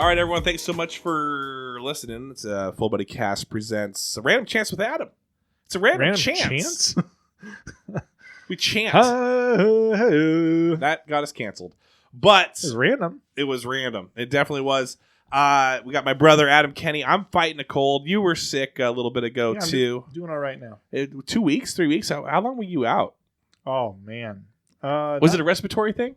All right, everyone. Thanks so much for listening. It's Full Buddy Cast presents a Random Chance with Adam. It's a random chance. We chant. That got us canceled. But It was random. It was random. It definitely was. We got my brother, Adam Kenny. I'm fighting a cold. You were sick a little bit ago, Yeah, too. I'm doing all right now. 2 weeks, 3 weeks? How long were you out? Oh, man. Was it a respiratory thing?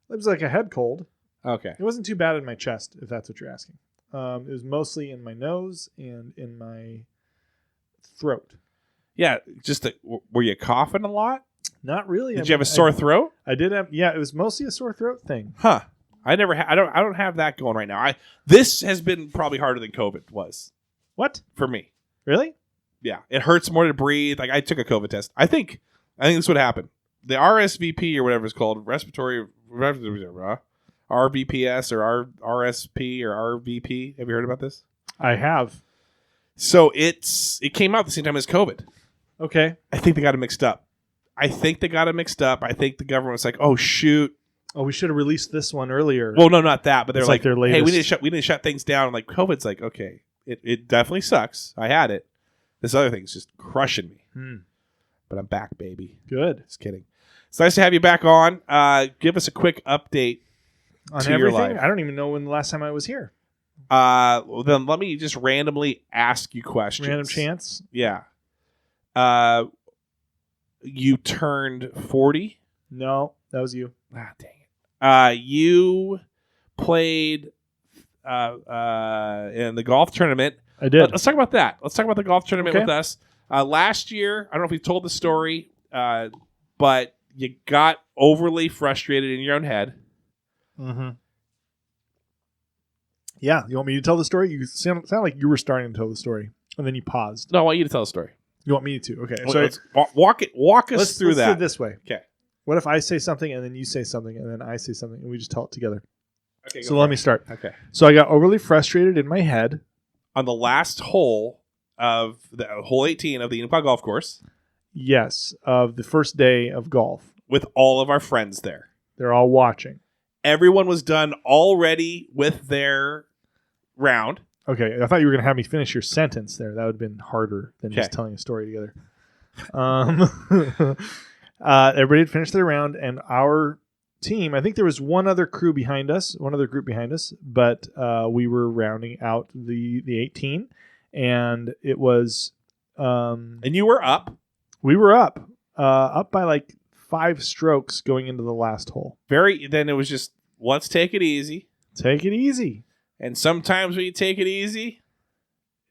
It was like a head cold. Okay. It wasn't too bad in my chest, if that's what you're asking. It was mostly in my nose and in my throat. Yeah, were you coughing a lot? Not really. Did you have a sore throat? I did have. Yeah, it was mostly a sore throat thing. Huh. I don't have that going right now. This has been probably harder than COVID was. What? For me. Really? Yeah. It hurts more to breathe. Like I took a COVID test. I think this is what happened. The RSVP or whatever it's called, RBPS or RSP or RVP. Have you heard about this? I have. So it came out at the same time as COVID. Okay. I think they got it mixed up. I think the government was like, oh shoot. Oh, we should have released this one earlier. Well, no, not that, but they're like their latest. hey, we need to shut things down. I'm like, COVID's like, okay, it definitely sucks. I had it. This other thing's just crushing me. But I'm back, baby. Good. Just kidding. It's nice to have you back on. Give us a quick update on to everything. Your life. I don't even know when the last time I was here. Well, then let me just randomly ask you questions. Random chance? Yeah. You turned 40? No, that was you. Ah, dang it. You played in the golf tournament. I did. Let's talk about that. Let's talk about the golf tournament with us. Last year, I don't know if we told the story, but you got overly frustrated in your own head. Mm-hmm. Yeah, you want me to tell the story? You sound like you were starting to tell the story, and then you paused. No, I want you to tell the story. You want me to? Okay, so walk us through that. Let's do it this way. Okay. What if I say something and then you say something and then I say something and we just tell it together? Okay. So let me start. Okay. So I got overly frustrated in my head on the last hole of the hole 18 of the Enumclaw Golf Course. Yes, of the first day of golf with all of our friends there. They're all watching. Everyone was done already with their round. Okay, I thought you were going to have me finish your sentence there. That would have been harder than just telling a story together. Everybody had finished their round, and our team, I think there was one other group behind us, but we were rounding out the 18, and it was... and you were up. We were up by like 5 strokes going into the last hole. Then it was just, let's take it easy. Take it easy. And sometimes when you take it easy,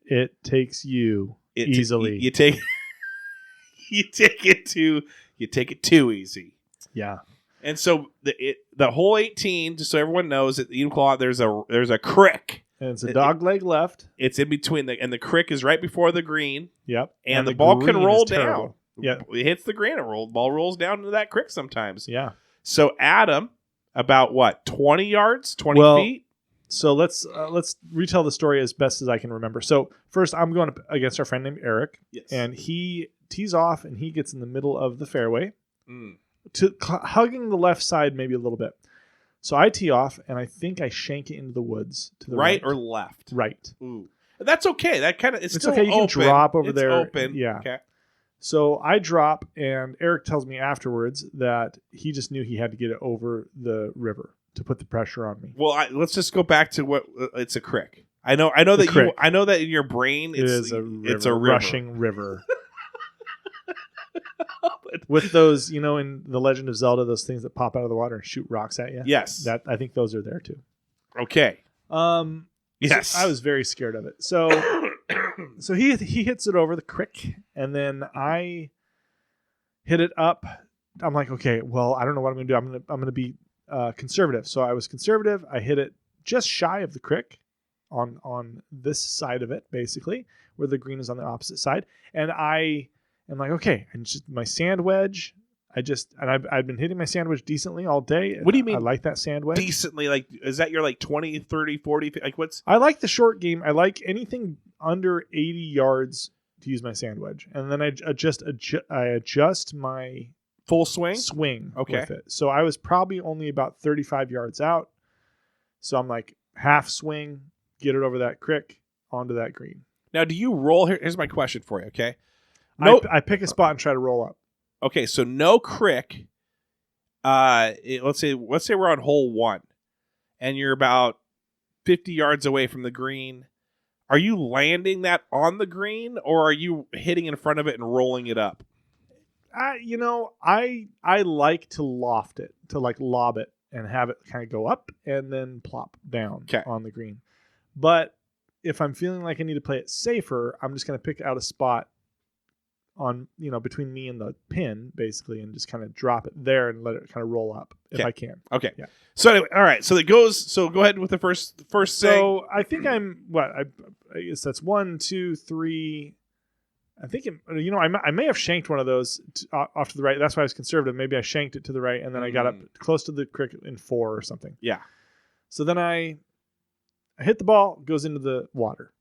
it takes you easily. You take it too easy. Yeah. And so the hole 18, just so everyone knows, at the Enumclaw, there's a crick. And it's a dog leg left. It's in between and the crick is right before the green. Yep. And the ball can roll down. Terrible. Yeah. It hits the green and ball rolls down into that crick sometimes. Yeah. So Adam, about what, 20 yards, 20 feet? So let's retell the story as best as I can remember. So first, I'm going up against our friend named Eric, and he tees off and he gets in the middle of the fairway, hugging the left side maybe a little bit. So I tee off and I think I shank it into the woods to the right or left. Right. Ooh, that's okay. That kind of it's still okay. You open. Can drop over it's there. Open. Yeah. Okay. So I drop, and Eric tells me afterwards that he just knew he had to get it over the river to put the pressure on me. Well, let's just go back to what it's a crick. I know that in your brain it's a rushing river. With those, in The Legend of Zelda, those things that pop out of the water and shoot rocks at you. Yes. I think those are there too. Okay. Yes. So I was very scared of it. So so he hits it over the crick, and then I hit it up. I'm like, okay, well, I don't know what I'm going to do. I'm going to be conservative. So I was conservative. I hit it just shy of the crick on this side of it, basically, where the green is on the opposite side. And I am like, okay, and just my sand wedge. I've been hitting my sand wedge decently all day. What do you mean? I like that sand wedge. Decently? Like, is that your 20, 30, 40? Like, what's? I like the short game. I like anything under 80 yards to use my sand wedge. And then I adjust my full swing with it. So I was probably only about 35 yards out. So I'm like, half swing, get it over that crick onto that green. Now, do you roll? Here's my question for you, okay? I pick a spot and try to roll up. Okay, so no crick. Let's say we're on hole 1, and you're about 50 yards away from the green. Are you landing that on the green, or are you hitting in front of it and rolling it up? I like to loft it, to like lob it and have it kind of go up and then plop down on the green. But if I'm feeling like I need to play it safer, I'm just going to pick out a spot on, between me and the pin, basically, and just kind of drop it there and let it kind of roll up if I can. Okay. Yeah. So anyway, all right. So go ahead with the first thing. So I think I guess that's 1, 2, 3. I think I may have shanked one of those off to the right. That's why I was conservative. Maybe I shanked it to the right, and then I got up close to the crick in 4 or something. Yeah. So then I hit the ball, goes into the water.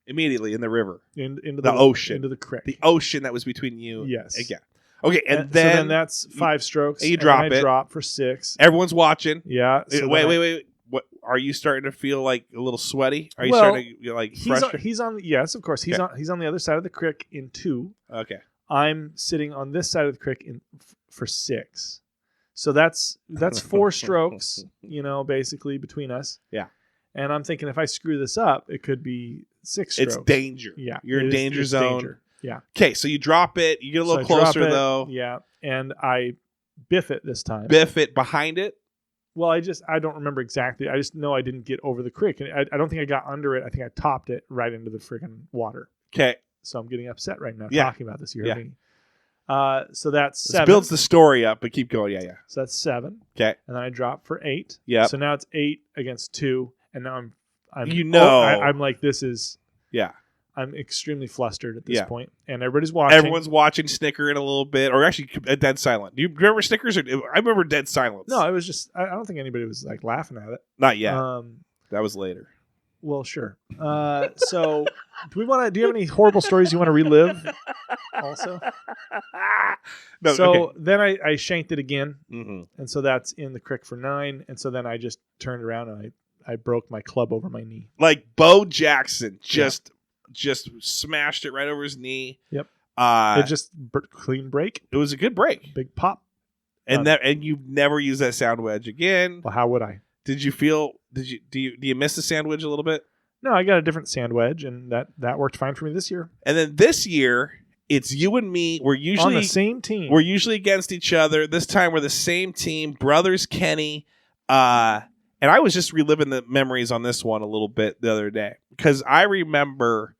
Immediately in the river. Into the ocean. Into the crick. The ocean that was between you. Yes. Again. Okay, and then... So then that's 5 strokes. And you drop it. I drop for 6. Everyone's watching. Yeah. So wait. What, are you starting to feel like a little sweaty? Are you starting to get like frustrated? He's on. Yes, of course. He's on the other side of the crick in 2. Okay. I'm sitting on this side of the crick for 6. So that's 4 strokes, basically between us. Yeah. And I'm thinking if I screw this up, it could be 6 strokes. It's danger. Yeah. You're in danger zone. Danger. Yeah. Okay, so you drop it. You get a little closer though. Yeah. And I biff it this time. Biff it behind it? Well, I don't remember exactly. I just know I didn't get over the crick. And I don't think I got under it. I think I topped it right into the freaking water. Okay. So I'm getting upset right now talking about this. You heard me. So that's 7. This builds the story up, but keep going. Yeah. So that's 7. Okay. And then I drop for 8. Yeah. So now it's 8 against 2. And now I'm I'm like, this is... Yeah. I'm extremely flustered at this point, and everybody's watching. Everyone's watching, snickering a little bit, or actually dead silent. Do you remember snickers? I remember dead silence. No, it was just I don't think anybody was like laughing at it. Not yet. That was later. Well, sure. So, do you have any horrible stories you want to relive? Also, no. So okay. then I shanked it again, and so that's in the crick for 9, and so then I just turned around and I broke my club over my knee, like Bo Jackson just smashed it right over his knee. Yep. It just clean break. It was a good break. Big pop. And you never use that sound wedge again. Well, how would I? Do you miss the sand wedge a little bit? No, I got a different sand wedge, and that worked fine for me this year. And then this year, it's you and me. We're usually on the same team. We're usually against each other. This time we're the same team, brothers Kenny. And I was just reliving the memories on this one a little bit the other day because I remember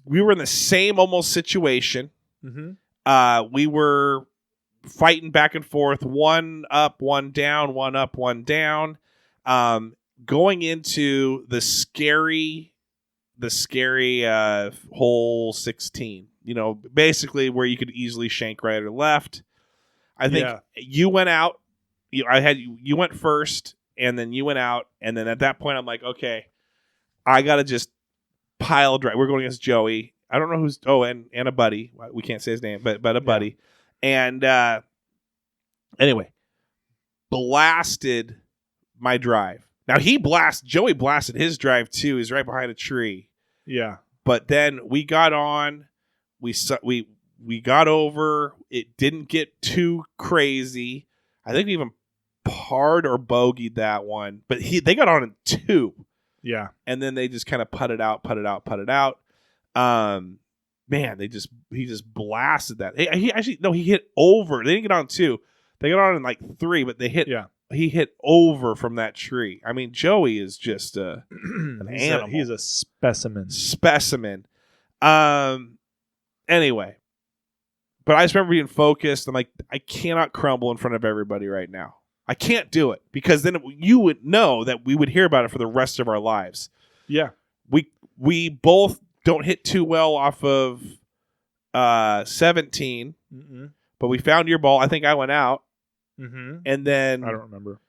we were in the same almost situation. Mm-hmm. We were fighting back and forth, one up, one down, one up, one down. Going into the scary hole 16. Basically where you could easily shank right or left. I think you went out. You went first. And then you went out, and then at that point, I'm like, okay, I gotta just pile drive. We're going against Joey. I don't know who's. Oh, and a buddy. We can't say his name, but a buddy. And anyway, blasted my drive. Now Joey blasted his drive too. He's right behind a tree. Yeah. But then we got on. We got over. It didn't get too crazy. I think we even parred or bogeyed that one, but they got on in 2. Yeah. And then they just kind of putted out. Man, he just blasted that. He hit over. They didn't get on 2. They got on in like 3, but they hit. Yeah. He hit over from that tree. I mean, Joey is just an animal. He's a specimen. Anyway. But I just remember being focused. I'm like, I cannot crumble in front of everybody right now. I can't do it because then you would know that we would hear about it for the rest of our lives. Yeah. We both don't hit too well off of 17, but we found your ball. I think I went out. Mm-hmm. And then I don't remember.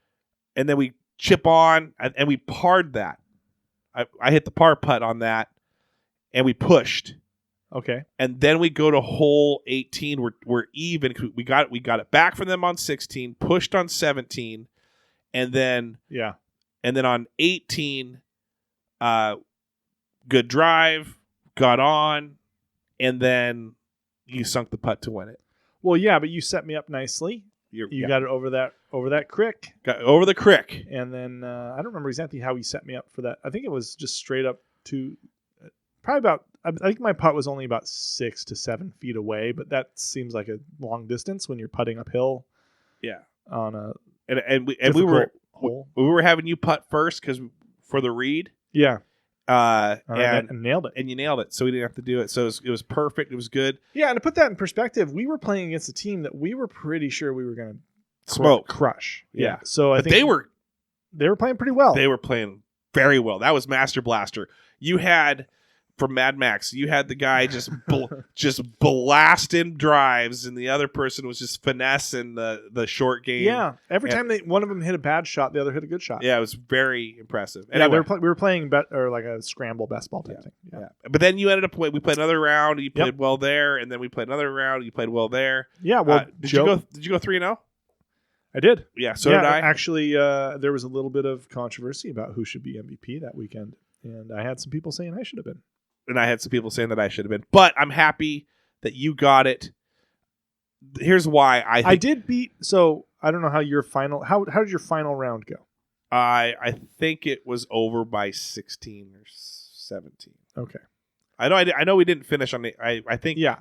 And then we chip on and we parred that. I hit the par putt on that and we pushed. Okay. And then we go to hole 18. We're even. We got it back from them on 16, pushed on 17, and then And then on 18, good drive, got on, and then you sunk the putt to win it. Well, yeah, but you set me up nicely. You got it over that crick. Got over the crick. And then I don't remember exactly how he set me up for that. I think it was just straight up to probably about, I think my putt was only about 6 to 7 feet away, but that seems like a long distance when you're putting uphill. Yeah. On a and we were having you putt first because for the read. Yeah. And nailed it. And you nailed it, so we didn't have to do it. So it was perfect. It was good. Yeah, and to put that in perspective, we were playing against a team that we were pretty sure we were going to crush. Yeah. So I think they were playing pretty well. They were playing very well. That was Master Blaster. You had from Mad Max, you had the guy just just blasting drives, and the other person was just finessing the short game. Yeah, every time one of them hit a bad shot, the other hit a good shot. Yeah, it was very impressive. Anyway. Yeah, we were playing like a scramble best ball type thing. Yeah. But then you ended up we played another round. You played well there, and then we played another round. You played well there. Yeah. Well, did you go 3-0? I did. Yeah. So did I. Actually, there was a little bit of controversy about who should be MVP that weekend, and I had some people saying I should have been. And I had some people saying that I should have been. But I'm happy that you got it. Here's why I did beat. So I don't know how your final. How did your final round go? I think it was over by 16 or 17. Okay. I know we didn't finish on the. I think. Yeah.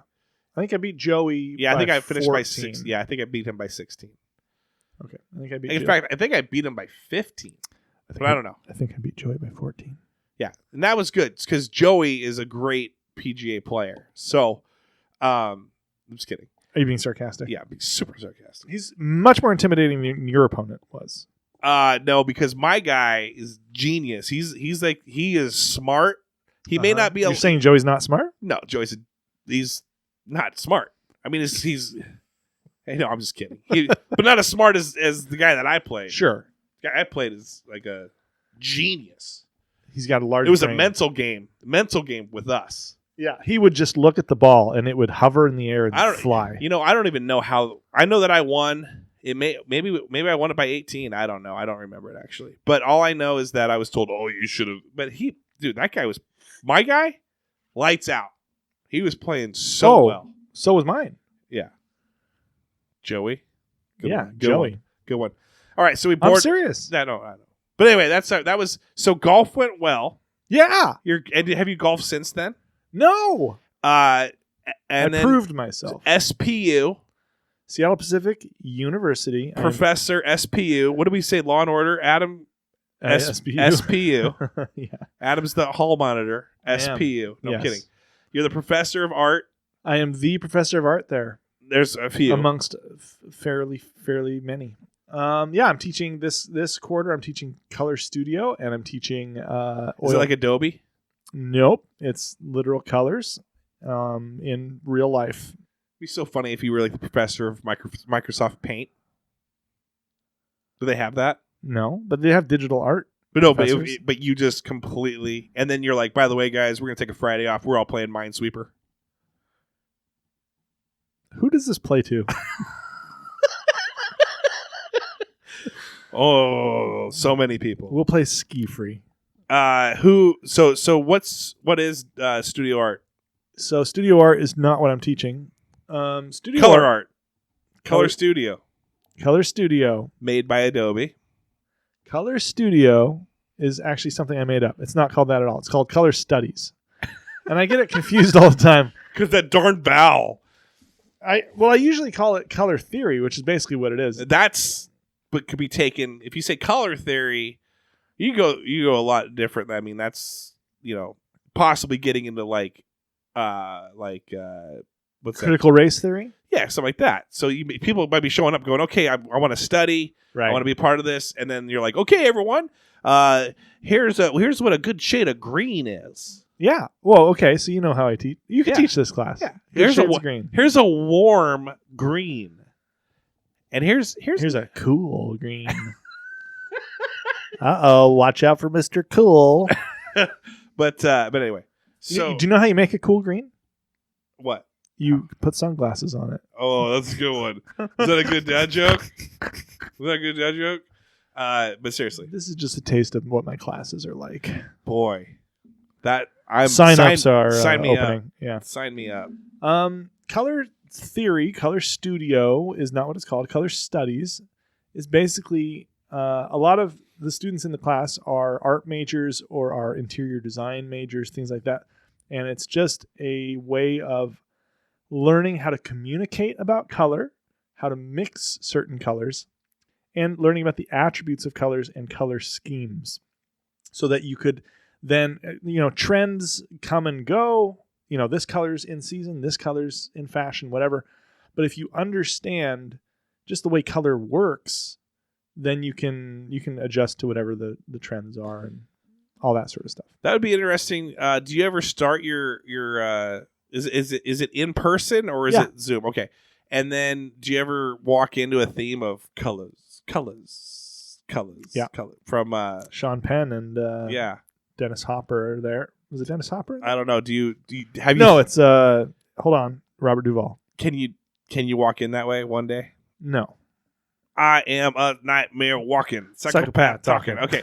I think I beat Joey. Yeah, I think I finished 14. by 6. Yeah, I think I beat him by 16. Okay. I think I beat. In fact, I think I beat him by 15. But I don't know. I think I beat Joey by 14. Yeah, and that was good because Joey is a great PGA player. So, I'm just kidding. Are you being sarcastic? Yeah, being super sarcastic. He's much more intimidating than your opponent was. No, because my guy is genius. He is smart. He may not be. You're saying Joey's not smart? No, he's not smart. I mean, he's. Hey, no, I'm just kidding. But not as smart as the guy that I played. Sure, the guy I played is like a genius. He's got a large. It was brain. a mental game with us. Yeah, he would just look at the ball and it would hover in the air and fly. I don't even know how. I know that I won. It maybe I won it by 18. I don't know. I don't remember it actually. But all I know is that I was told, "Oh, you should have." But that guy was my guy. Lights out. He was playing so well. So was mine. Yeah. Joey. Good Joey. Good one. All right, so we I'm serious. I know. But anyway, that was so golf went well. Yeah. Have you golfed since then? No. And I proved myself. SPU. Seattle Pacific University. Professor SPU. What do we say? Law and Order. Adam. SPU. Yeah. Adam's the hall monitor. SPU. No, I'm kidding. You're the professor of art. I am the professor of art there. There's a few. Amongst fairly many. I'm teaching this quarter. I'm teaching Color Studio, and I'm teaching oil. Is it like Adobe? Nope, it's literal colors in real life. It'd be so funny if you were like the professor of Microsoft Paint. Do they have that? No, but they have digital art. But no, but you just completely, and then you're like, by the way, guys, we're gonna take a Friday off. We're all playing Minesweeper. Who does this play to? Oh, so many people. We'll play Ski Free. So what is studio art? So studio art is not what I'm teaching. Studio Color art. Color Studio. Color Studio. Made by Adobe. Color Studio is actually something I made up. It's not called that at all. It's called Color Studies. And I get it confused all the time. Because that darn vowel. I usually call it Color Theory, which is basically what it is. But could be taken, if you say color theory, you go a lot different. I mean, that's, possibly getting into what's critical race theory? Yeah, something like that. So people might be showing up going, okay, I want to study. Right. I want to be a part of this. And then you're like, okay, everyone, here's what a good shade of green is. Yeah. Well, okay. So you know how I teach. You can teach this class. Yeah. Here's green. Here's a warm green. And here's a cool green. Watch out for Mr. Cool. But anyway. So do you know how you make a cool green? What? You put sunglasses on it. Oh, that's a good one. Is that a good dad joke? Is that a good dad joke? But seriously, this is just a taste of what my classes are like. Boy, that sign-ups are sign me opening. up. Yeah, sign me up. Color theory, color studio is not what it's called. Color studies is basically a lot of the students in the class are art majors or are interior design majors, things like that. And it's just a way of learning how to communicate about color, how to mix certain colors, and learning about the attributes of colors and color schemes so that you could then, trends come and go. This color's in season, this color's in fashion, whatever. But if you understand just the way color works, then you can adjust to whatever the trends are and all that sort of stuff. That would be interesting. Do you ever start your is it in person or is it Zoom? Okay. And then do you ever walk into a theme of colors? Yeah. Color from Sean Penn and Dennis Hopper are there. Was it Dennis Hopper? I don't know. Do you have you? No, it's hold on, Robert Duvall. Can you walk in that way one day? No. I am a nightmare walking psychopath talking. Okay.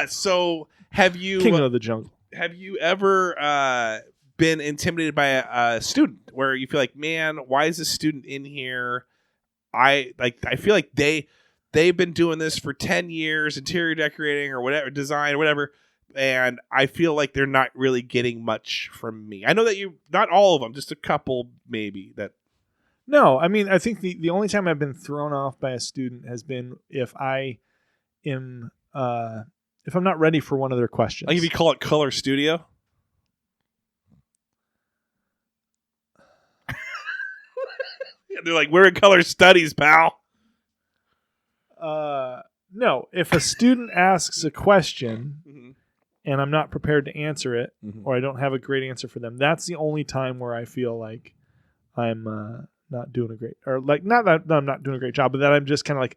So have you King of the Jungle? Have you ever been intimidated by a student where you feel like, man, why is this student in here? I feel like they've been doing this for 10 years, interior decorating or whatever, design or whatever, and I feel like they're not really getting much from me. I know that not all of them, just a couple maybe that. No, I mean, I think the only time I've been thrown off by a student has been if I am if I'm not ready for one of their questions. Like if you call it Color Studio. They're like, we're in Color Studies, pal. No, if a student asks a question mm-hmm. and I'm not prepared to answer it, mm-hmm. or I don't have a great answer for them, that's the only time where I feel like I'm not doing a great, or like not that I'm not doing a great job, but that I'm just kind of like,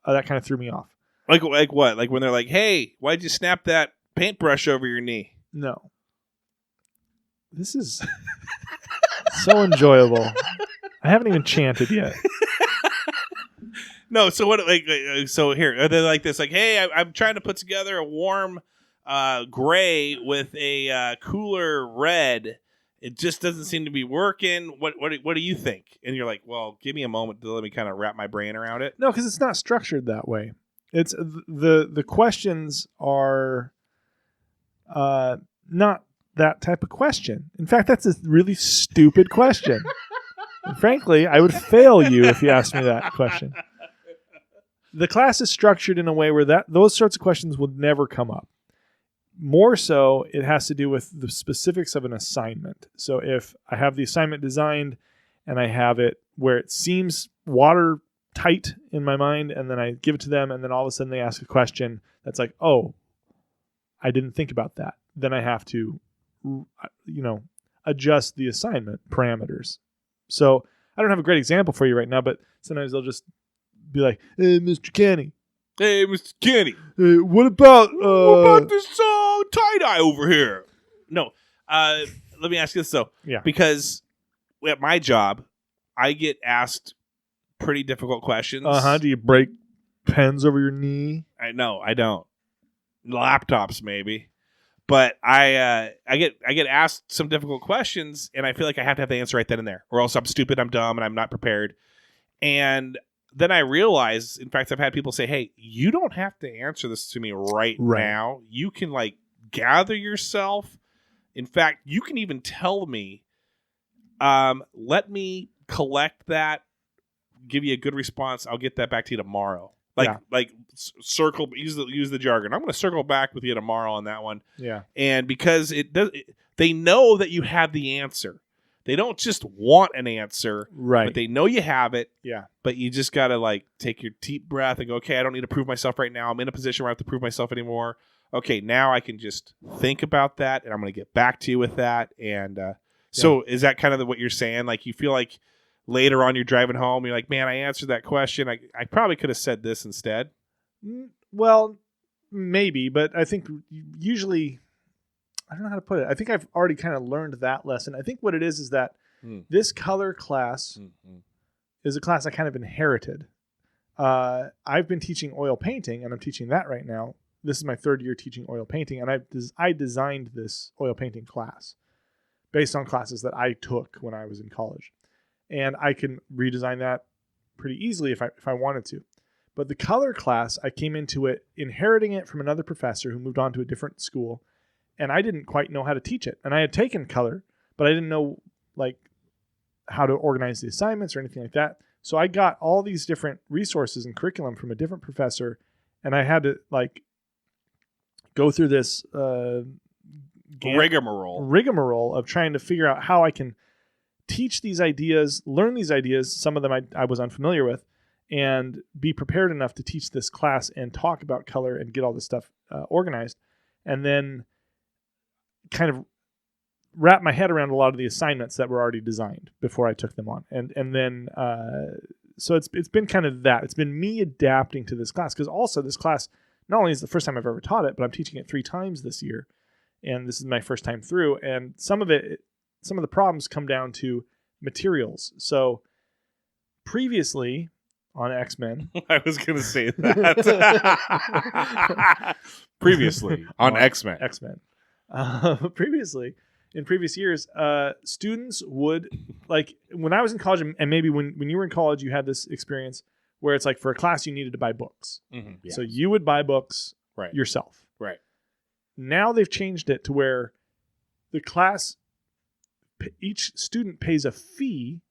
that kind of threw me off. Like what? Like when they're like, hey, why'd you snap that paintbrush over your knee? No. This is so enjoyable. I haven't even chanted yet. No, so what? So here they're like this, like, hey, I'm trying to put together a warm gray with a cooler red. It just doesn't seem to be working. What do you think? And you're like, well, give me a moment to let me kind of wrap my brain around it. No, because it's not structured that way. It's the questions are not that type of question. In fact, that's a really stupid question. And frankly, I would fail you if you asked me that question. The class is structured in a way where those sorts of questions would never come up. More so, it has to do with the specifics of an assignment. So if I have the assignment designed and I have it where it seems watertight in my mind, and then I give it to them, and then all of a sudden they ask a question that's like, oh, I didn't think about that. Then I have to, adjust the assignment parameters. So I don't have a great example for you right now, but sometimes they'll just be like, hey, Mr. Kenny. Hey, Mr. Kenny. What about this tie-dye over here? No. Let me ask you this, though. Yeah. Because at my job, I get asked pretty difficult questions. Do you break pens over your knee? I don't. Laptops, maybe. But I get asked some difficult questions, and I feel like I have to have the answer right then and there, or else I'm stupid, I'm dumb, and I'm not prepared. And then I realize, in fact, I've had people say, hey, you don't have to answer this to me right now. You can, gather yourself. In fact, you can even tell me, let me collect that, give you a good response. I'll get that back to you tomorrow. Circle, use the jargon. I'm going to circle back with you tomorrow on that one. Yeah. And because they know that you have the answer. They don't just want an answer, right? But they know you have it. Yeah. But you just got to take your deep breath and go, okay, I don't need to prove myself right now. I'm in a position where I have to prove myself anymore. Okay, now I can just think about that, and I'm going to get back to you with that. And so is that kind of what you're saying? Like you feel like later on you're driving home, you're like, man, I answered that question. I probably could have said this instead. Well, maybe, but I think usually, I don't know how to put it. I think I've already kind of learned that lesson. I think what it is that this color class is a class I kind of inherited. I've been teaching oil painting, and I'm teaching that right now. This is my 3rd year teaching oil painting, and I designed this oil painting class based on classes that I took when I was in college. And I can redesign that pretty easily if I wanted to. But the color class, I came into it inheriting it from another professor who moved on to a different school, and I didn't quite know how to teach it. And I had taken color, but I didn't know like how to organize the assignments or anything like that. So I got all these different resources and curriculum from a different professor, and I had to like go through this rigmarole of trying to figure out how I can teach these ideas, learn these ideas. Some of them I was unfamiliar with, and be prepared enough to teach this class and talk about color and get all this stuff organized, and then kind of wrap my head around a lot of the assignments that were already designed before I took them on. And then so it's been kind of that. It's been me adapting to this class, because also this class not only is the first time I've ever taught it, but I'm teaching it 3 times this year, and this is my first time through. And some of the problems come down to materials. So previously on X-Men, I was going to say that. Previously on X-Men. Previously, in previous years, students would, like when I was in college, and maybe when you were in college, you had this experience where it's like for a class you needed to buy books. Mm-hmm, yeah. So you would buy books yourself. Right. Now they've changed it to where the class, each student pays a fee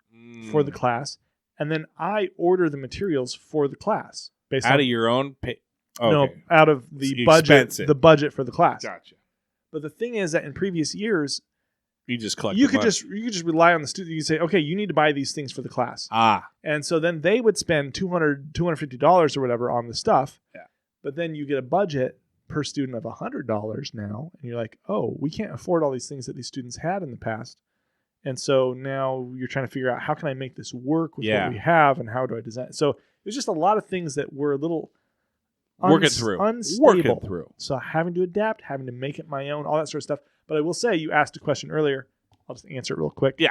for the class, and then I order the materials for the class based out of your own pay. Okay. No, out of the budget for the class. Gotcha. But the thing is that in previous years, you just collect. You could just rely on the student. You say, okay, you need to buy these things for the class. And so then they would spend $250 or whatever on the stuff. Yeah. But then you get a budget per student of $100 now, and you're like, oh, we can't afford all these things that these students had in the past. And so now you're trying to figure out, how can I make this work with what we have, and how do I design it? So it was just a lot of things that were a little unstable. So having to adapt, having to make it my own, all that sort of stuff. But I will say, you asked a question earlier. I'll just answer it real quick. Yeah.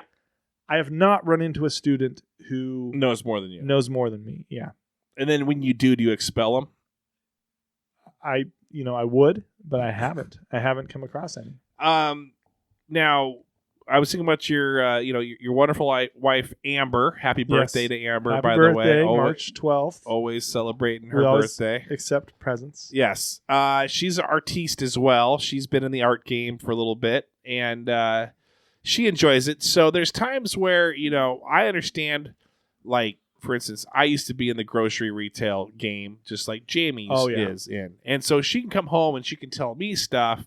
I have not run into a student who knows more than you. Knows more than me. Yeah. And then when you do you expel them? I would, but I haven't. I haven't come across any. Now, I was thinking about your wonderful wife, Amber. Happy birthday to Amber, by the way. March 12th. Always celebrating her birthday. Accept presents. Yes. She's an artiste as well. She's been in the art game for a little bit, and she enjoys it. So there's times where, I understand, like, for instance, I used to be in the grocery retail game, just like Jamie is in. And so she can come home and she can tell me stuff,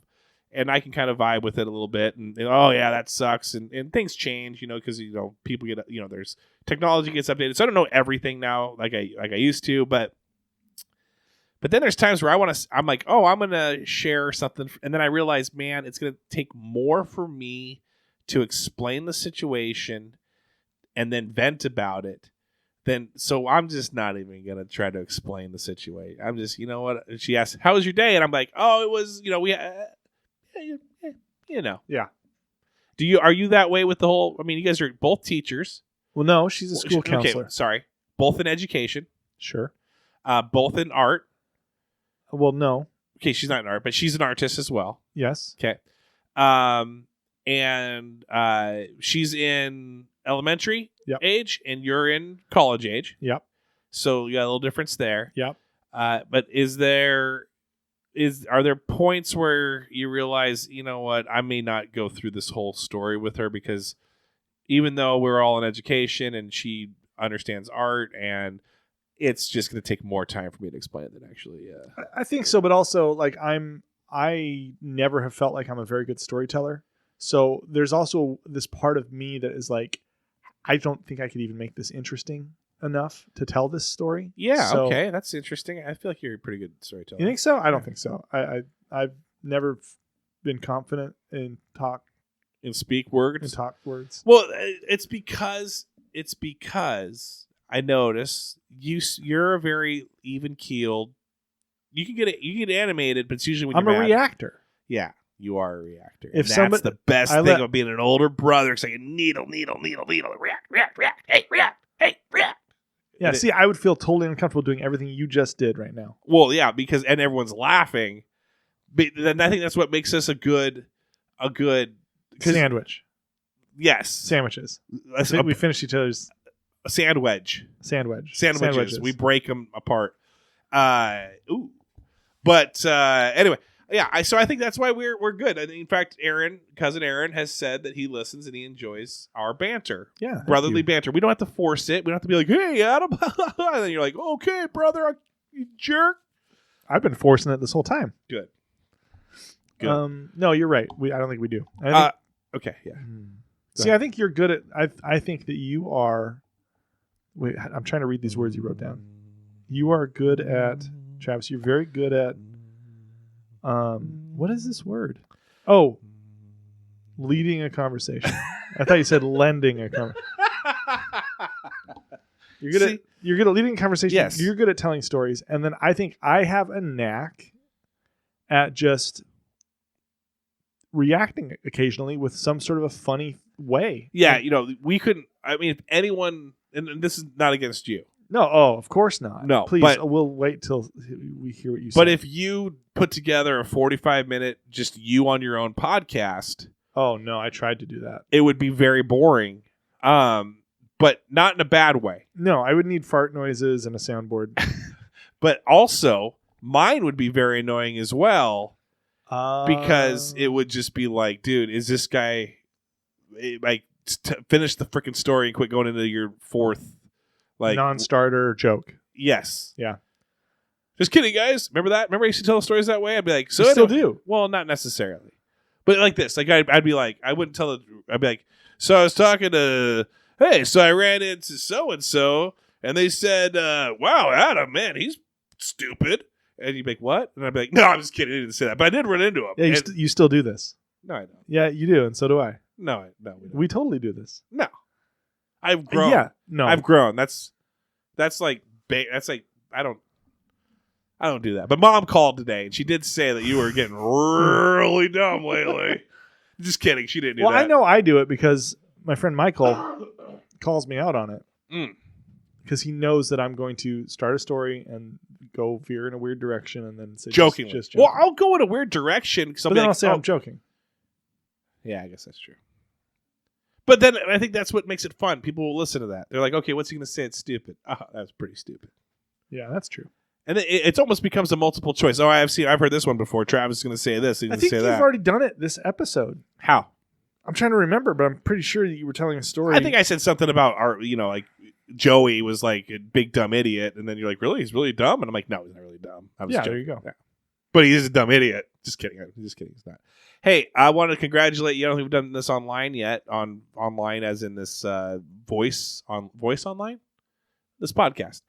and I can kind of vibe with it a little bit, and oh yeah, that sucks, and things change, because people get, there's technology gets updated, so I don't know everything now like I used to, but then there's times where I'm like, oh, I'm gonna share something, and then I realize, man, it's gonna take more for me to explain the situation and then vent about it. So I'm just not even gonna try to explain the situation. I'm just, what? She asked, "How was your day?" And I'm like, "Oh, it was, Yeah. Are you that way with the whole? I mean, you guys are both teachers. Well, no, she's a school counselor. Okay, sorry, both in education. Sure. Both in art. Well, no. Okay, she's not in art, but she's an artist as well. Yes. Okay. And she's in elementary age, and you're in college age. Yep. So you got a little difference there. Yep. But are there points where you realize, what, I may not go through this whole story with her, because even though we're all in education and she understands art, and it's just going to take more time for me to explain it than actually. I think so, but also like I never have felt like I'm a very good storyteller. So there's also this part of me that is like, I don't think I could even make this interesting enough to tell this story. Yeah, okay, that's interesting. I feel like you're a pretty good storyteller. You think so? I don't think so. I've never been confident in speak words. In talk words. Well, it's because I notice you're a very even keeled. You can get animated, but it's usually when I'm a reactor. Yeah. You are a reactor. If that's the best thing about being an older brother. It's like needle, react, hey, react. Yeah, see, I would feel totally uncomfortable doing everything you just did right now. Well, yeah, because and everyone's laughing. But then I think that's what makes us a good sandwich. Yes, Sandwiches. We finished each other's sandwiches. We break them apart. But anyway, yeah. So I think that's why we're good. In fact, cousin Aaron, has said that he listens and he enjoys our banter. Yeah, brotherly banter. We don't have to force it. We don't have to be like, "Hey, Adam," and then you're like, "Okay, brother, you jerk." I've been forcing it this whole time. Good. No, you're right. I don't think we do. Okay, yeah. See, I think you're good at. I think that you are. Wait, I'm trying to read these words you wrote down. You are good at, Travis. You're very good at. What is this word? Oh, leading a conversation. I thought you said lending a conversation. You're good at leading a conversation. Yes. You're good at telling stories, and then I think I have a knack at just reacting occasionally with some sort of a funny way. Yeah, we couldn't. I mean, if anyone, and this is not against you. No, of course not. No, please. But, we'll wait till we hear what you say. But if you put together a 45-minute just you on your own podcast, oh no, I tried to do that. It would be very boring, but not in a bad way. No, I would need fart noises and a soundboard. But also, mine would be very annoying as well. Because it would just be like, dude, is this guy finish the freaking story and quit going into your fourth non-starter joke? Yes. Yeah. Just kidding, guys. Remember that? Remember I used to tell stories that way? I'd be like, so you still do. Well, not necessarily. But like this. Like I'd be like, I wouldn't tell it. I'd be like, so I was talking to, hey, so I ran into so-and-so and they said, wow, Adam, man, he's stupid. And you'd be like, what? And I'd be like, no, I'm just kidding. I didn't say that. But I did run into him. Yeah, you still do this. No, I don't. Yeah, you do. And so do I. No, we totally do this. No. I've grown. Yeah, no. I've grown. That's like, I don't do that. But Mom called today, and she did say that you were getting really dumb lately. Just kidding. She didn't do that. Well, I know I do it because my friend Michael calls me out on it. Because he knows that I'm going to start a story and go veer in a weird direction and then say joking. Just joking. Well, I'll go in a weird direction. But then I'll say I'm joking. Yeah, I guess that's true. But then I think that's what makes it fun. People will listen to that. They're like, okay, what's he going to say? It's stupid. Oh, that's pretty stupid. Yeah, that's true. And it almost becomes a multiple choice. Oh, I've heard this one before. Travis is going to say this. He's I think say you've that. already done it this episode. How? I'm trying to remember, but I'm pretty sure that you were telling a story. I think I said something about our, Joey was like a big dumb idiot, and then you're like, really? He's really dumb? And I'm like, no, he's not really dumb. I was joking. There you go. Yeah. But he is a dumb idiot. Just kidding. He's not. Hey, I want to congratulate you. I don't think we've done this online yet. Online, as in this voice online, this podcast.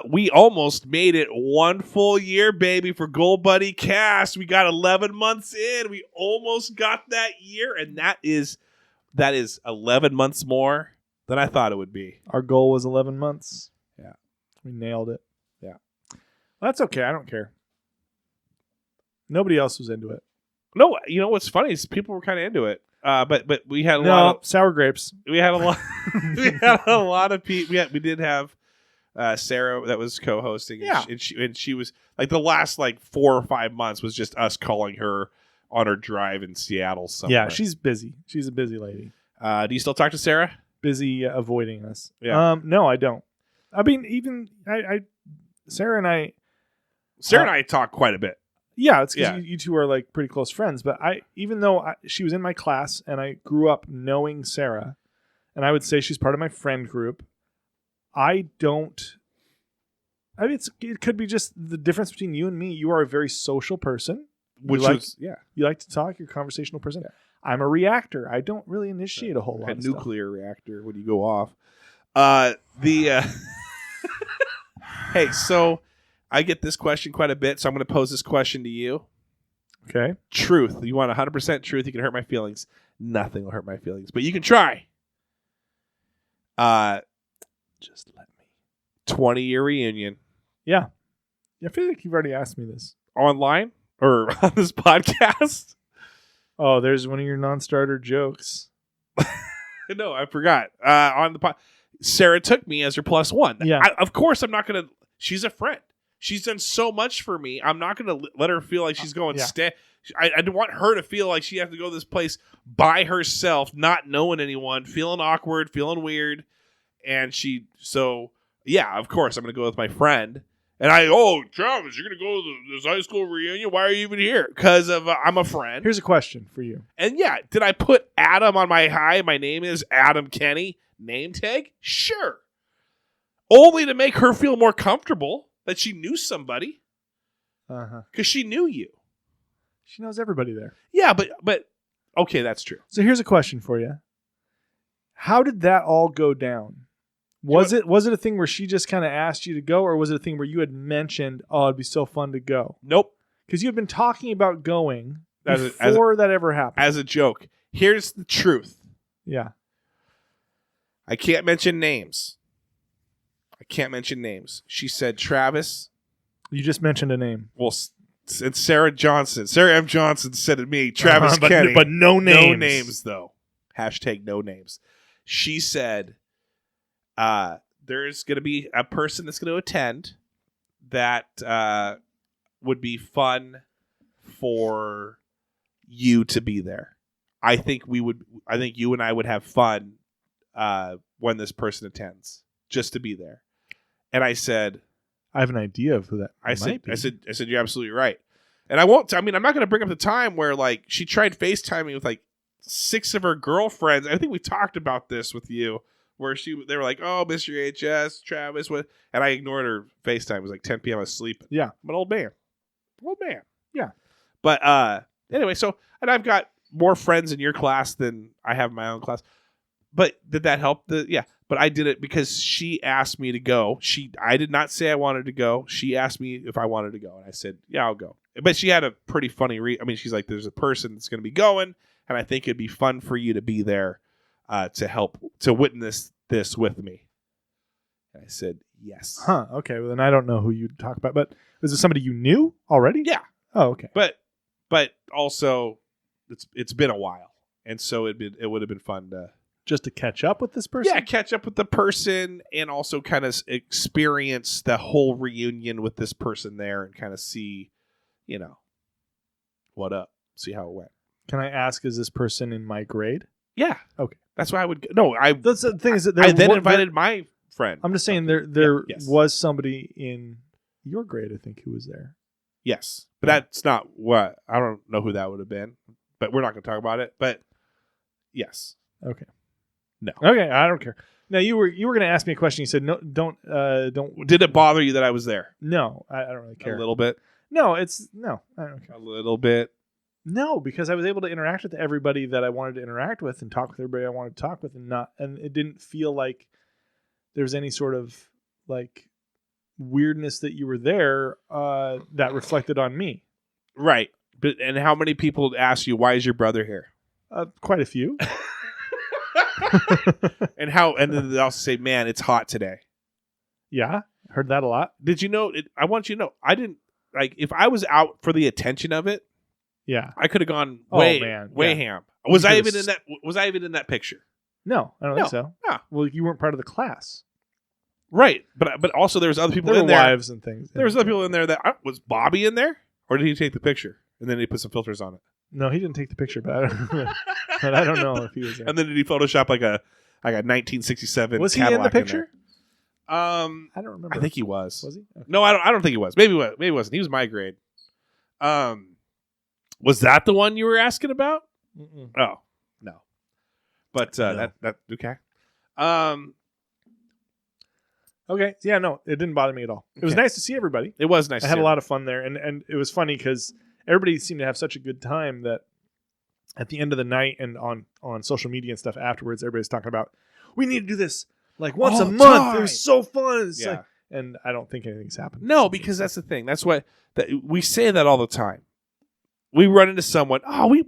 We almost made it 1 full year, baby, for Gold Buddy Cast. We got 11 months in. We almost got that year, and that is 11 months more than I thought it would be. Our goal was 11 months. Yeah. We nailed it. Yeah. Well, that's okay. I don't care. Nobody else was into it. No, what's funny is people were kind of into it. But we had a lot of sour grapes. We had a lot. We had a lot of people. We did have Sarah that was co-hosting. Yeah, and she was like the last 4 or 5 months was just us calling her on her drive in Seattle somewhere. Yeah, she's busy. She's a busy lady. Do you still talk to Sarah? Busy avoiding us. Yeah. No, I don't. I mean, even Sarah and I talk quite a bit. Yeah, it's because you two are pretty close friends. But even though she was in my class and I grew up knowing Sarah, and I would say she's part of my friend group, I don't. I mean, it could be just the difference between you and me. You are a very social person. You like to talk. You're a conversational person. Yeah. I'm a reactor. I don't really initiate a whole lot. A of nuclear reactor when you go off. Hey, so I get this question quite a bit, so I'm going to pose this question to you. Okay. Truth. You want 100% truth. You can hurt my feelings. Nothing will hurt my feelings, but you can try. Just let me. 20-year reunion. Yeah. I feel like you've already asked me this. Online or on this podcast? Oh, there's one of your non-starter jokes. No, I forgot. On the Sarah took me as her +1. Yeah. Of course, I'm not going to. She's a friend. She's done so much for me. I'm not going to let her feel like she's going I don't want her to feel like she has to go to this place by herself, not knowing anyone, feeling awkward, feeling weird. And yeah, of course, I'm going to go with my friend. And Travis, you're going to go to this high school reunion? Why are you even here? Because I'm a friend. Here's a question for you. And yeah, did I put Adam on my name is Adam Kenny name tag? Sure. Only to make her feel more comfortable that she knew somebody. Because she knew you. She knows everybody there. Yeah, but okay, that's true. So here's a question for you. How did that all go down? Was it a thing where she just kind of asked you to go, or was it a thing where you had mentioned, oh, it'd be so fun to go? Nope. Because you had been talking about going before that ever happened. As a joke. Here's the truth. Yeah. I can't mention names. She said, Travis. You just mentioned a name. Well, it's Sarah Johnson. Sarah M. Johnson said to me, Travis Kenny. But no names. No names, though. # no names. She said, there's going to be a person that's going to attend that would be fun for you to be there. I think you and I would have fun when this person attends, just to be there. And I said, I have an idea of who that might be. I said, you're absolutely right. And I'm not going to bring up the time where like she tried FaceTiming with like 6 of her girlfriends. I think we talked about this with you, where they were like, oh, Mr. HS, Travis, what? And I ignored her FaceTime. It was like 10 p.m. I was sleeping. Yeah. But old man. Yeah. But anyway, and I've got more friends in your class than I have in my own class. But did that help? Yeah. But I did it because she asked me to go. I did not say I wanted to go. She asked me if I wanted to go. And I said, yeah, I'll go. But she had a pretty funny she's like, there's a person that's going to be going, and I think it'd be fun for you to be there to help, to witness this with me. And I said, yes. Huh. Okay. Well, then I don't know who you'd talk about. But is it somebody you knew already? Yeah. Oh, okay. But also, it's been a while. And so it would have been fun to... Just to catch up with this person? Yeah, catch up with the person and also kind of experience the whole reunion with this person there and kind of see, what up, see how it went. Can I ask, is this person in my grade? Yeah. Okay. That's why I would... No, That's the thing is that I then invited my friend. I'm just saying there was somebody in your grade, I think, who was there. Yes. But that's not what... I don't know who that would have been, but we're not going to talk about it. But yes. Okay. No. Okay, I don't care. Now you were going to ask me a question. You said no, don't. Did it bother you that I was there? No, I don't really care. A little bit. No, I don't care. A little bit. No, because I was able to interact with everybody that I wanted to interact with and talk with everybody I wanted to talk with, and it didn't feel like there was any sort of like weirdness that you were there that reflected on me. Right. But and how many people ask you, why is your brother here? Quite a few. And then they also say, man, it's hot today. Yeah, heard that a lot. Did you know? I want you to know, I didn't like if I was out for the attention of it. Yeah, I could have gone way ham. Was I even in that picture? No, I don't think so. No. Well, you weren't part of the class, right? But also there was other people in there. There were wives and things. There was other people in there that was Bobby in there, or did he take the picture and then he put some filters on it? No, he didn't take the picture, but I don't know if he was there. And then did he Photoshop like a 1967? Was he Cadillac in the picture? I don't remember. I think he was. Was he? Okay. No, I don't think he was. Maybe he wasn't. He was my grade. Was that the one you were asking about? Mm-mm. Oh, no. But No. that okay. Okay. Yeah, no, it didn't bother me at all. It was nice to see everybody. It was nice. I had a lot of fun there, and it was funny because everybody seemed to have such a good time that at the end of the night and on social media and stuff afterwards, everybody's talking about, we need to do this like once a month. It was so fun. It's like, and I don't think anything's happened. No, because that's the thing. That's what we say that all the time. We run into someone. Oh, we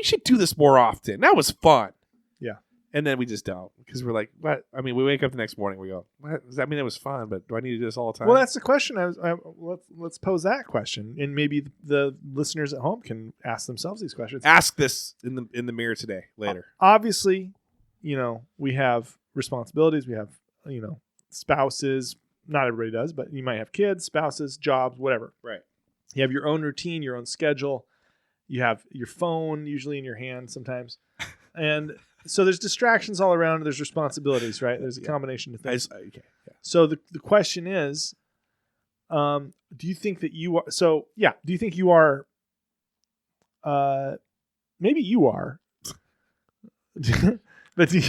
should do this more often. That was fun. Yeah. And then we just don't because we're like, what? I mean, we wake up the next morning. We go, what? Does that mean it was fun? But do I need to do this all the time? Well, that's the question. Let's pose that question, and maybe the listeners at home can ask themselves these questions. Ask this in the mirror today. Later, obviously, we have responsibilities. We have spouses. Not everybody does, but you might have kids, spouses, jobs, whatever. Right. You have your own routine, your own schedule. You have your phone usually in your hand sometimes. And so there's distractions all around. There's responsibilities, right? There's a combination of things. Okay. Yeah. So the question is, do you think that you are, do you think you are, maybe you are, but do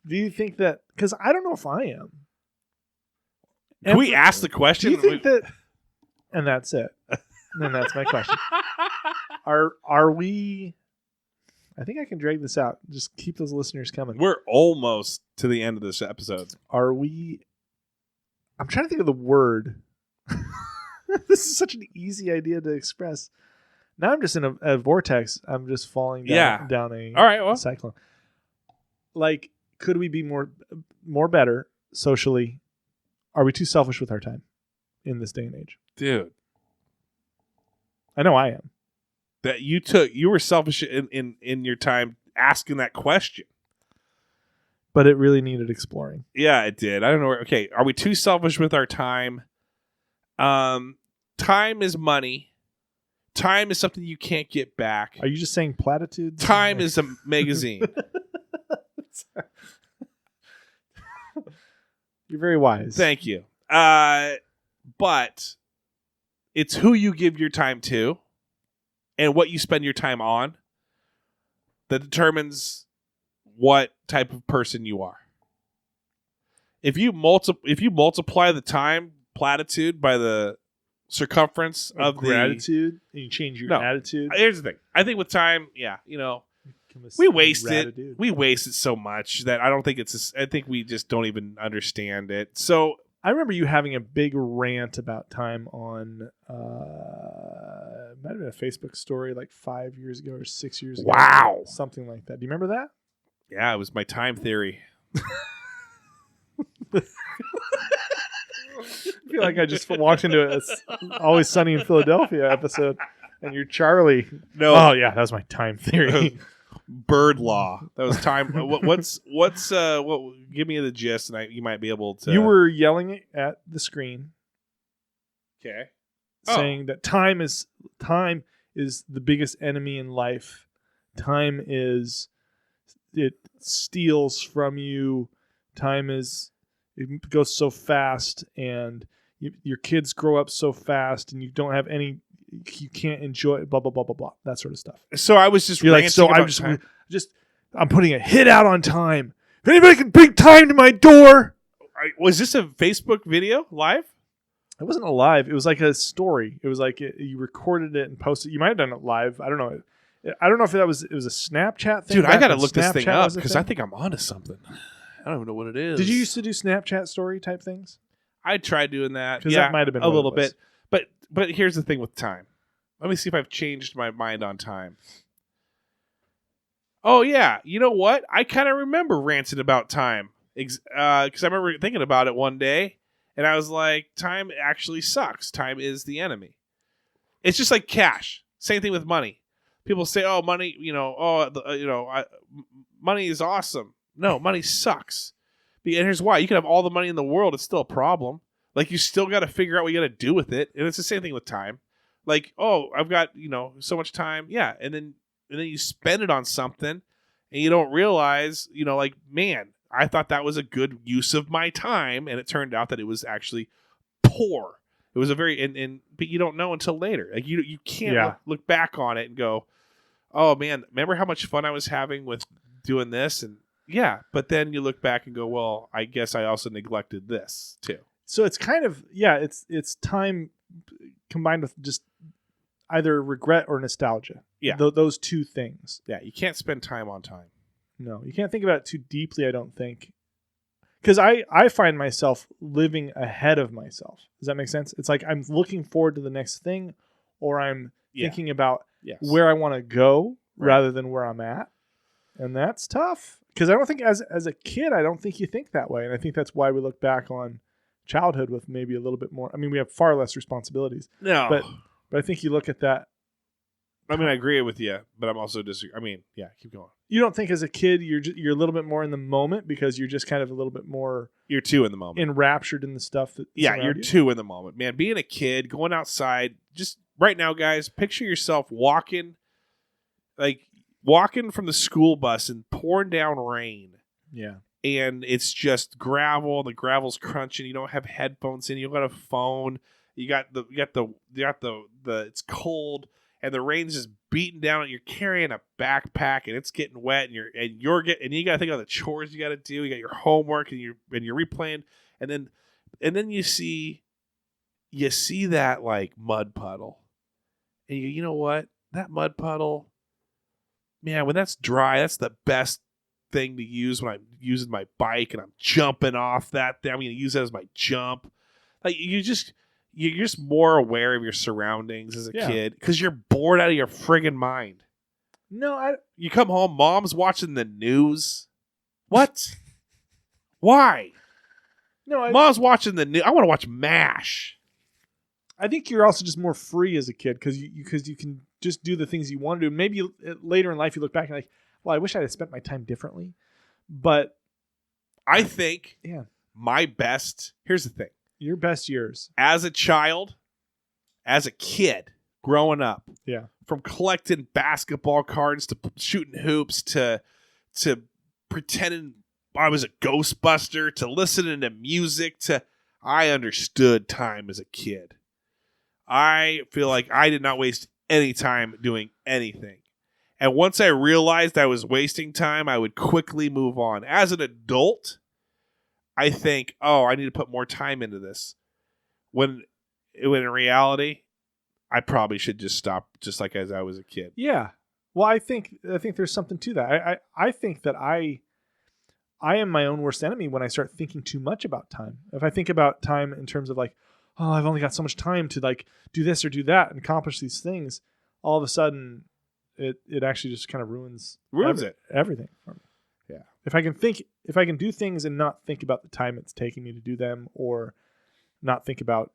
you think that, because I don't know if I am. Can we ask the question? Do you think that, and that's it. And that's my question. Are we, I think I can drag this out. Just keep those listeners coming. We're almost to the end of this episode. Are we, I'm trying to think of the word. This is such an easy idea to express. Now I'm just in a vortex. I'm just falling down a all right, well. cyclone. Like, could we be more better socially? Are we too selfish with our time in this day and age? Dude. I know I am. That you were selfish in your time asking that question. But it really needed exploring. Yeah, it did. I don't know. Okay, are we too selfish with our time? Time is money. Time is something you can't get back. Are you just saying platitudes? Time is a magazine. You're very wise. Thank you. But it's who you give your time to and what you spend your time on that determines what type of person you are. If you multiply the time platitude by the circumference of gratitude, and you change your attitude. Here's the thing. I think with time, we waste it. We waste it so much that I don't think I think we just don't even understand it. So I remember you having a big rant about time on might have been a Facebook story like 5 years ago or 6 years ago. Wow. Something like that. Do you remember that? Yeah, it was my time theory. I feel like I just walked into a Always Sunny in Philadelphia episode, and you're Charlie. No. Oh yeah, that was my time theory. Bird law. That was time. What? Give me the gist, and you might be able to. You were yelling at the screen. Okay. Saying that time is the biggest enemy in life. Time it steals from you. It goes so fast, and your kids grow up so fast, and you don't have any. You can't enjoy it, blah blah blah blah blah, that sort of stuff. So I was just I'm putting a hit out on time. If anybody can bring time to my door. Was this a Facebook video live? It wasn't a live. It was like a story. It was like you recorded it and posted. You might have done it live. I don't know. I don't know if it was a Snapchat thing. Dude, I got to look this thing up because I think I'm onto something. I don't even know what it is. Did you used to do Snapchat story type things? I tried doing that. Because that might have been a little bit. But here's the thing with time. Let me see if I've changed my mind on time. Oh, yeah. You know what? I kind of remember ranting about time. Because I remember thinking about it one day. And I was like, time actually sucks. Time is the enemy. It's just like cash. Same thing with money. People say, oh, money, money is awesome. No, money sucks. And here's why. You can have all the money in the world. It's still a problem. Like, you still got to figure out what you got to do with it. And it's the same thing with time. Like, oh, I've got, so much time. Yeah. And then you spend it on something and you don't realize, like, man, I thought that was a good use of my time. And it turned out that it was actually poor. It was a very, but you don't know until later. Like, you can't look back on it and go, oh man, remember how much fun I was having with doing this? And yeah, but then you look back and go, well, I guess I also neglected this too. So it's kind of, it's time combined with just either regret or nostalgia. Yeah. Those two things. Yeah, you can't spend time on time. No, you can't think about it too deeply, I don't think. Because I find myself living ahead of myself. Does that make sense? It's like I'm looking forward to the next thing, or I'm thinking about where I want to go rather than where I'm at. And that's tough. Because I don't think as a kid, I don't think you think that way. And I think that's why we look back on childhood with maybe a little bit more. I mean, we have far less responsibilities. No. But I think you look at that. I mean, I agree with you, but I'm also I mean, yeah, keep going. You don't think as a kid you're a little bit more in the moment because you're just kind of a little bit more. You're too in the moment. Enraptured in the stuff that. Yeah, you're too in the moment, man. Being a kid, going outside, just right now, guys. Picture yourself walking from the school bus and pouring down rain. Yeah. And it's just gravel. The gravel's crunching. You don't have headphones in. You got a phone. You got the. It's cold, and the rain's just beating down. And you're carrying a backpack, and it's getting wet. And you got to think of the chores you got to do. You got your homework, and you're replaying. And then you see that like mud puddle, and you know what? That mud puddle, man. When that's dry, that's the best thing to use when I'm using my bike and I'm jumping off that thing. I'm going to use that as my jump. Like you're just more aware of your surroundings as a kid because you're bored out of your friggin' mind. No, you come home, mom's watching the news. What? Why? No, mom's watching the news. I want to watch MASH. I think you're also just more free as a kid because you can just do the things you want to do. Maybe later in life you look back and like, well, I wish I had spent my time differently. But I think here's the thing. Your best years. As a child, as a kid, growing up. Yeah. From collecting basketball cards to shooting hoops to pretending I was a Ghostbuster to listening to music I understood time as a kid. I feel like I did not waste any time doing anything. And once I realized I was wasting time, I would quickly move on. As an adult, I think, I need to put more time into this. When in reality, I probably should just stop just like as I was a kid. Yeah. Well, I think there's something to that. I think that I am my own worst enemy when I start thinking too much about time. If I think about time in terms of like, I've only got so much time to like do this or do that and accomplish these things, all of a sudden it actually just kind of ruins everything for me. Yeah. If I can do things and not think about the time it's taking me to do them, or not think about.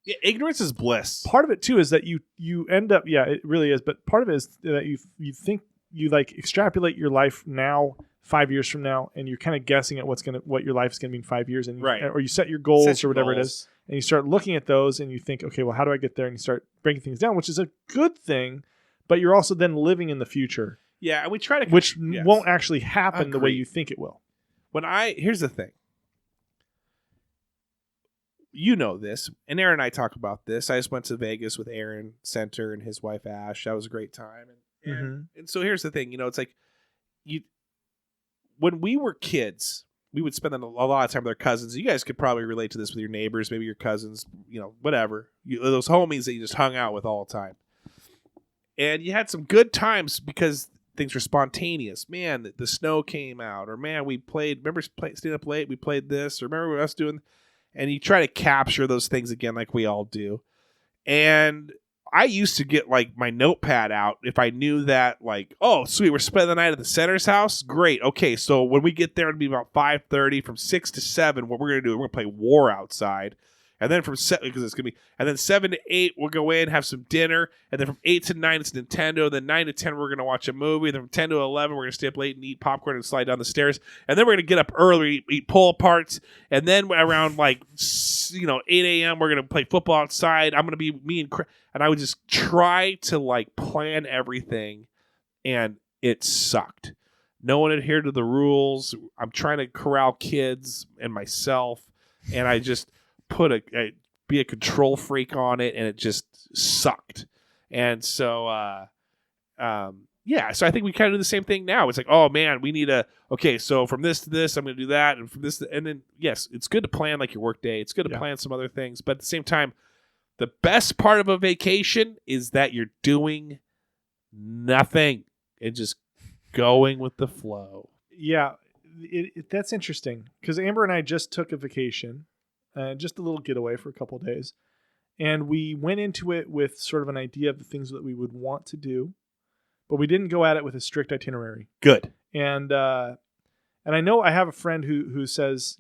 Yeah, ignorance is bliss. Part of it too is that you end up, it really is. But part of it is that you think you like extrapolate your life now 5 years from now, and you're kind of guessing at what your life is going to be in 5 years, and or you set your goals or whatever it is, and you start looking at those, and you think, okay, well, how do I get there? And you start breaking things down, which is a good thing, but you're also then living in the future. Yeah, and we try to, which won't actually happen the way you think it will. Here's the thing. You know this, and Aaron and I talk about this. I just went to Vegas with Aaron Center and his wife Ash. That was a great time, and so here's the thing. It's like when we were kids, we would spend a lot of time with our cousins. You guys could probably relate to this with your neighbors, maybe your cousins, whatever. Those homies that you just hung out with all the time. And you had some good times because things were spontaneous. Man, the snow came out. Or, man, we played. Remember staying up late? We played this. Or remember us doing. And you try to capture those things again like we all do. And I used to get like my notepad out if I knew that like, oh, sweet, we're spending the night at the Center's house. Great. Okay, so when we get there, it'll be about 5:30 from 6 to 7. What we're gonna do? We're gonna play War outside, and then from 7 because it's gonna be, and then 7 to 8 we'll go in, have some dinner, and then from 8 to 9 it's Nintendo. Then 9 to 10 we're gonna watch a movie. Then from 10 to 11 we're gonna stay up late and eat popcorn and slide down the stairs. And then we're gonna get up early, eat pull aparts, and then around 8 a.m. we're gonna play football outside. I'm gonna be and I would just try to like plan everything, and it sucked. No one adhered to the rules. I'm trying to corral kids and myself, and I just be a control freak on it, and it just sucked. And so, so I think we kind of do the same thing now. It's like, oh man, we need so from this to this, I'm going to do that, and from this and then yes, it's good to plan like your work day. It's good to plan some other things, but at the same time, the best part of a vacation is that you're doing nothing and just going with the flow. Yeah, that's interesting because Amber and I just took a vacation, just a little getaway for a couple of days. And we went into it with sort of an idea of the things that we would want to do, but we didn't go at it with a strict itinerary. Good. And I know I have a friend who says,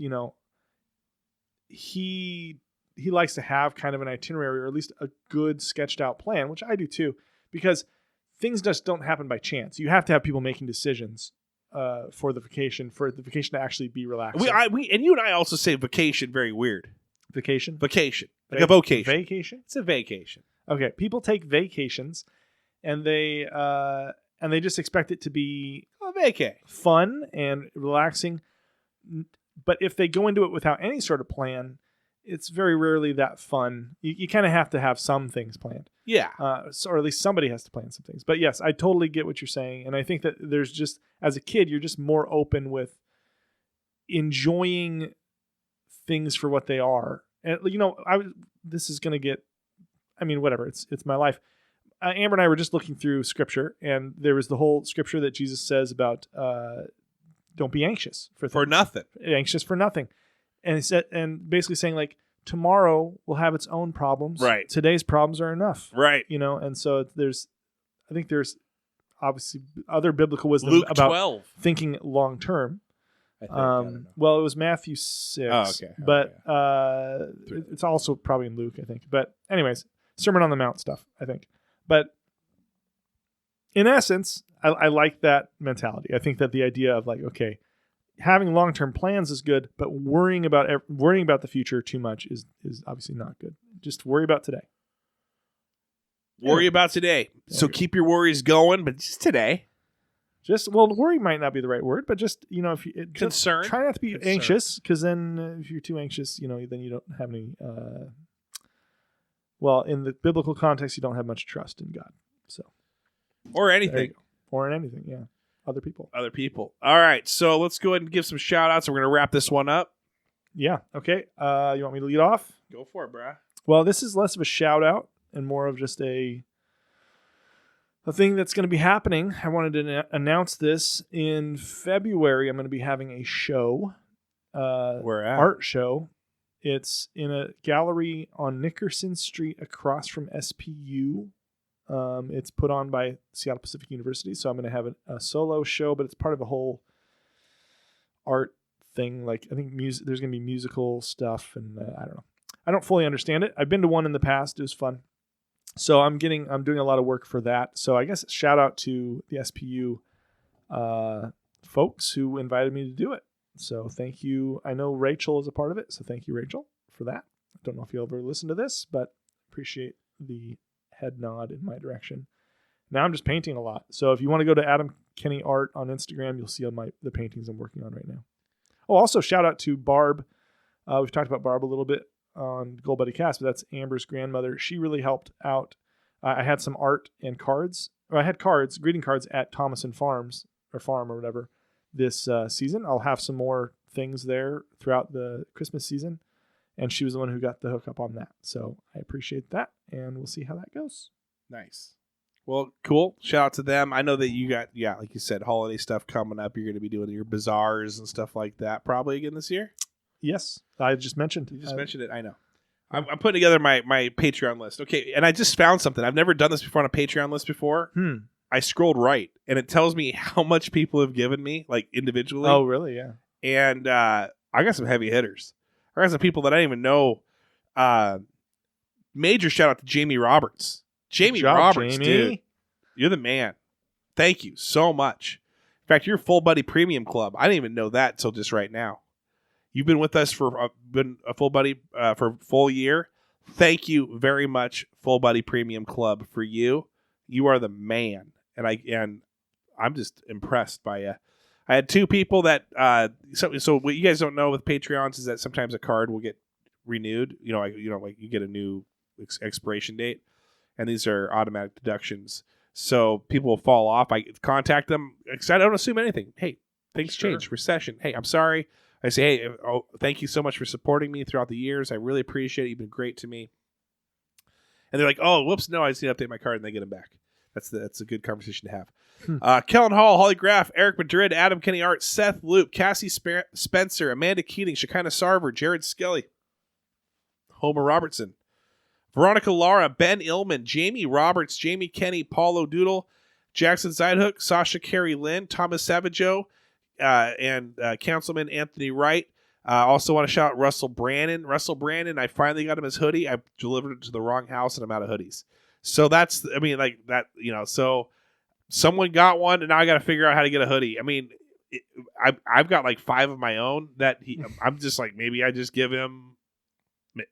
he he likes to have kind of an itinerary, or at least a good sketched out plan, which I do too, because things just don't happen by chance. You have to have people making decisions for the vacation to actually be relaxing. And you and I also say vacation very weird. Vacation? Vacation. Like a vocation. Vacation? It's a vacation. Okay. People take vacations and they just expect it to be a vacay. Fun and relaxing. But if they go into it without any sort of plan, it's very rarely that fun. You kind of have to have some things planned. Yeah. Or at least somebody has to plan some things. But yes, I totally get what you're saying. And I think that there's just, as a kid, you're just more open with enjoying things for what they are. And, this is going to get, whatever. It's my life. Amber and I were just looking through scripture, and there was the whole scripture that Jesus says about don't be anxious for nothing. Anxious for nothing. And he said, and basically saying, like, tomorrow will have its own problems. Right. Today's problems are enough. Right. And so I think there's obviously other biblical wisdom Luke about 12. Thinking long term. Well, it was Matthew 6. Oh, okay. But it's also probably in Luke, I think. But anyways, Sermon on the Mount stuff, I think. But in essence, I like that mentality. I think that the idea of, like, okay, having long-term plans is good, but worrying about the future too much is obviously not good. Just worry about today. Worry about today. So keep your worries going, but just today. Worry might not be the right word, but just, if you concern, try not to be anxious, because then if you're too anxious, then you don't have any. In the biblical context, you don't have much trust in God. So, or anything, or in anything, yeah. Other people. All right, so let's go ahead and give some shout outs. We're going to wrap this one up. Yeah. Okay. You want me to lead off? Go for it, brah. Well, this is less of a shout out and more of just a thing that's going to be happening. I wanted to announce this in February. I'm going to be having a show. Where at? Art show. It's in a gallery on Nickerson Street across from SPU. It's put on by Seattle Pacific University, so I'm going to have a solo show, but it's part of a whole art thing. Like, I think there's going to be musical stuff, and I don't know. I don't fully understand it. I've been to one in the past. It was fun. So I'm doing a lot of work for that. So I guess shout out to the SPU folks who invited me to do it. So thank you. I know Rachel is a part of it, so thank you, Rachel, for that. I don't know if you'll ever listen to this, but appreciate the head nod in my direction. Now I'm just painting a lot. So if you want to go to Adam Kenny Art on Instagram, you'll see the paintings I'm working on right now. Oh, also shout out to Barb. We've talked about Barb a little bit on Gold Buddy Cast, but that's Amber's grandmother. She really helped out. I had some art and cards. Or I had greeting cards at Thomason Farm or whatever this season. I'll have some more things there throughout the Christmas season. And she was the one who got the hookup on that. So I appreciate that. And we'll see how that goes. Nice. Well, cool. Shout out to them. I know that you got, like you said, holiday stuff coming up. You're going to be doing your bazaars and stuff like that probably again this year? Yes. I just mentioned. You just mentioned it. I know. I'm putting together my Patreon list. Okay. And I just found something. I've never done this before on a Patreon list before. I scrolled right, and it tells me how much people have given me, like, individually. Oh, really? Yeah. And I got some heavy hitters. I got some people that I didn't even know. Major shout out to Jamie Roberts. Jamie, dude. You're the man. Thank you so much. In fact, you're Full Buddy Premium Club. I didn't even know that until just right now. You've been with us for been a Full Buddy for a full year. Thank you very much, Full Buddy Premium Club, for you. You are the man, and I'm just impressed by you. I had two people that so what you guys don't know with Patreons is that sometimes a card will get renewed. Like you get a new expiration date, and these are automatic deductions. So people will fall off. I contact them because I don't assume anything. Hey, things change. Recession. Hey, I'm sorry. I say, hey, thank you so much for supporting me throughout the years. I really appreciate it. You've been great to me. And they're like, oh, whoops, no, I just need to update my card, and they get them back. That's a good conversation to have. Kellen Hall, Holly Graff, Eric Madrid, Adam Kenny Art, Seth Loop, Cassie Spencer, Amanda Keating, Shekinah Sarver, Jared Skelly, Homer Robertson, Veronica Lara, Ben Illman, Jamie Roberts, Jamie Kenny, Paul O'Doodle, Jackson Zidehook, Sasha Carey Lynn, Thomas Savageau, and Councilman Anthony Wright, Also want to shout out Russell Brandon. Russell Brandon, I finally got him his hoodie. I delivered it to the wrong house and I'm out of hoodies. So that's, I mean, like that, so someone got one and now I got to figure out how to get a hoodie. I mean, I've got like 5 of my own that I'm just like, maybe I just give him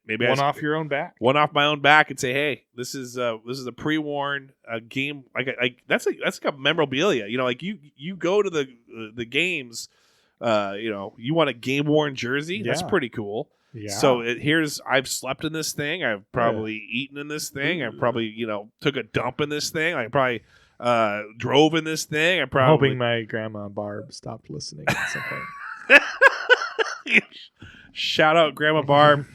one off your own back. One off my own back and say, hey, this is a pre-worn game. Like that's like a memorabilia. Like you go to the games, you want a game worn jersey. Yeah. That's pretty cool. Yeah. So I've slept in this thing. I've probably eaten in this thing. I probably took a dump in this thing. I probably drove in this thing. I'm hoping my grandma Barb stopped listening at some point. Shout out Grandma Barb.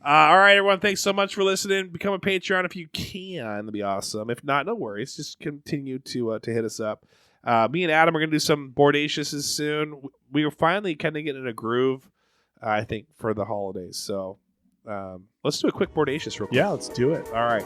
All right, everyone. Thanks so much for listening. Become a Patreon if you can. That'd be awesome. If not, no worries. Just continue to hit us up. Me and Adam are going to do some Boardatiouses soon. We are finally kind of getting in a groove, I think, for the holidays. So let's do a quick Bourdacious real quick. Yeah, let's do it. All right.